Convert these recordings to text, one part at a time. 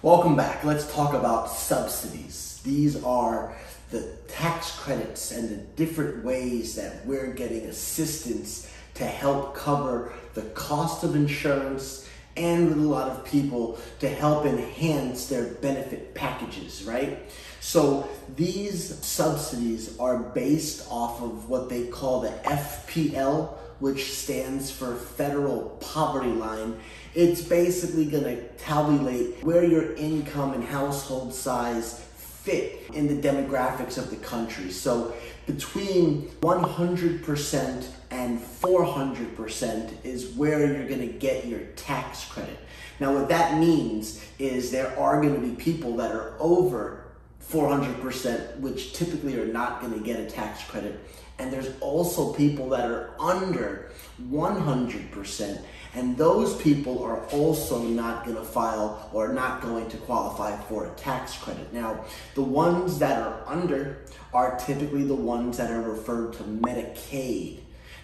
Welcome back. Let's talk about subsidies. These are the tax credits and the different ways that we're getting assistance to help cover the cost of insurance and with a lot of people to help enhance their benefit packages, right? So these subsidies are based off of what they call the FPL, which stands for Federal Poverty Line. It's basically going to tabulate where your income and household size fit in the demographics of the country. So between 100% and 400% is where you're going to get your tax credit. Now what that means is there are going to be people that are over 400%, which typically are not going to get a tax credit. And there's also people that are under 100%, and those people are also not going to file or not going to qualify for a tax credit. Now, the ones that are under are typically the ones that are referred to Medicaid.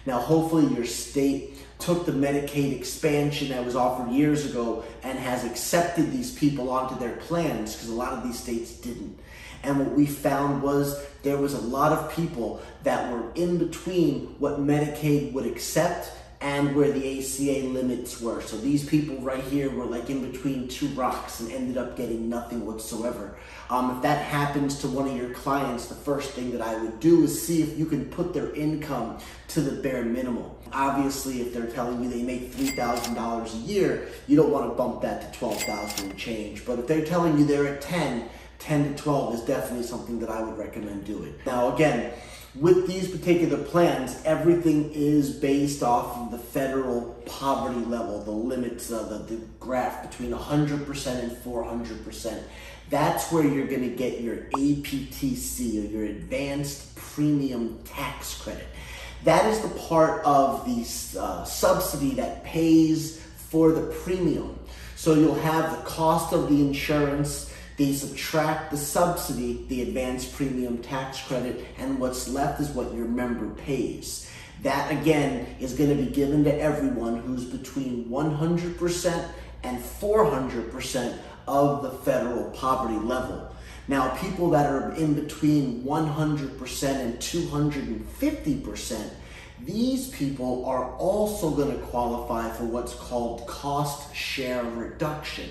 Now, hopefully your state took the Medicaid expansion that was offered years ago and has accepted these people onto their plans, because a lot of these states didn't. And what we found was there was a lot of people that were in between what Medicaid would accept and where the ACA limits were. So these people right here were like in between two rocks and ended up getting nothing whatsoever. If that happens to one of your clients, the first thing that I would do is see if you can put their income to the bare minimum. Obviously, if they're telling you they make $3,000 a year, you don't want to bump that to $12,000 and change. But if they're telling you they're at 10 to 12 is definitely something that I would recommend doing. Now again, with these particular plans, everything is based off of the federal poverty level, the limits of the graph between 100% and 400%. That's where you're going to get your APTC, or your Advanced Premium Tax Credit. That is the part of the subsidy that pays for the premium. So you'll have the cost of the insurance, they subtract the subsidy, the advanced premium tax credit, and what's left is what your member pays. That again is going to be given to everyone who's between 100% and 400% of the federal poverty level. Now, people that are in between 100% and 250%, these people are also going to qualify for what's called cost share reduction.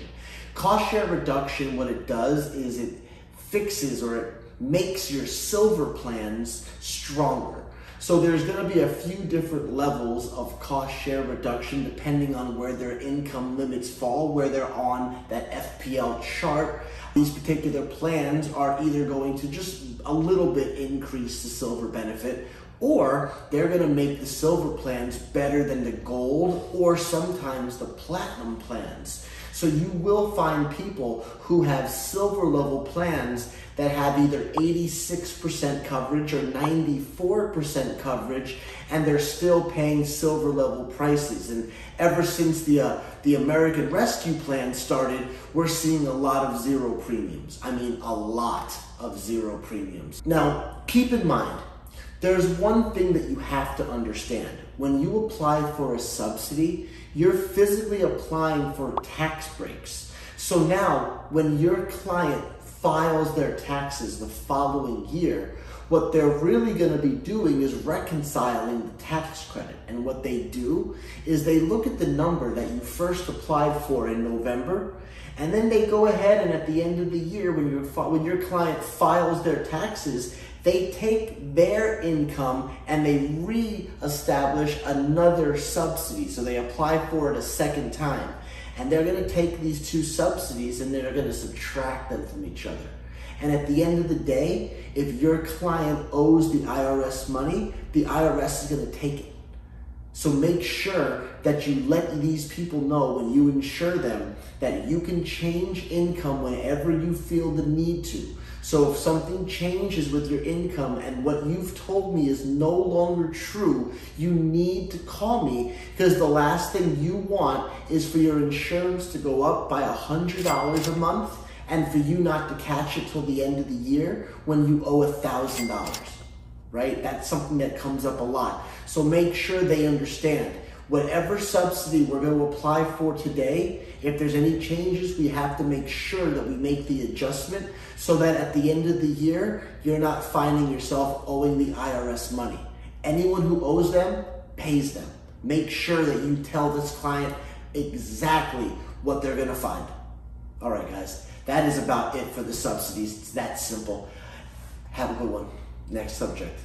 Cost share reduction, what it does is it fixes or it makes your silver plans stronger. So there's going to be a few different levels of cost share reduction depending on where their income limits fall, where they're on that FPL chart. These particular plans are either going to just a little bit increase the silver benefit, or they're going to make the silver plans better than the gold or sometimes the platinum plans. So you will find people who have silver level plans that have either 86% coverage or 94% coverage, and they're still paying silver level prices. And ever since the American Rescue Plan started, we're seeing a lot of zero premiums. I mean, a lot of zero premiums. Now, keep in mind, there's one thing that you have to understand. When you apply for a subsidy, you're physically applying for tax breaks. So now, when your client files their taxes the following year, what they're really going to be doing is reconciling the tax credit. And what they do is they look at the number that you first applied for in November, and then they go ahead and at the end of the year, when your client files their taxes, they take their income and they re-establish another subsidy. So they apply for it a second time. And they're going to take these two subsidies and they're going to subtract them from each other. And at the end of the day, if your client owes the IRS money, the IRS is going to take it. So make sure that you let these people know when you insure them that you can change income whenever you feel the need to. So if something changes with your income and what you've told me is no longer true, you need to call me, because the last thing you want is for your insurance to go up by $100 a month and for you not to catch it till the end of the year when you owe $1,000, right? That's something that comes up a lot. So make sure they understand. Whatever subsidy we're going to apply for today, if there's any changes, we have to make sure that we make the adjustment so that at the end of the year, you're not finding yourself owing the IRS money. Anyone who owes them, pays them. Make sure that you tell this client exactly what they're going to find. All right, guys, that is about it for the subsidies. It's that simple. Have a good one. Next subject.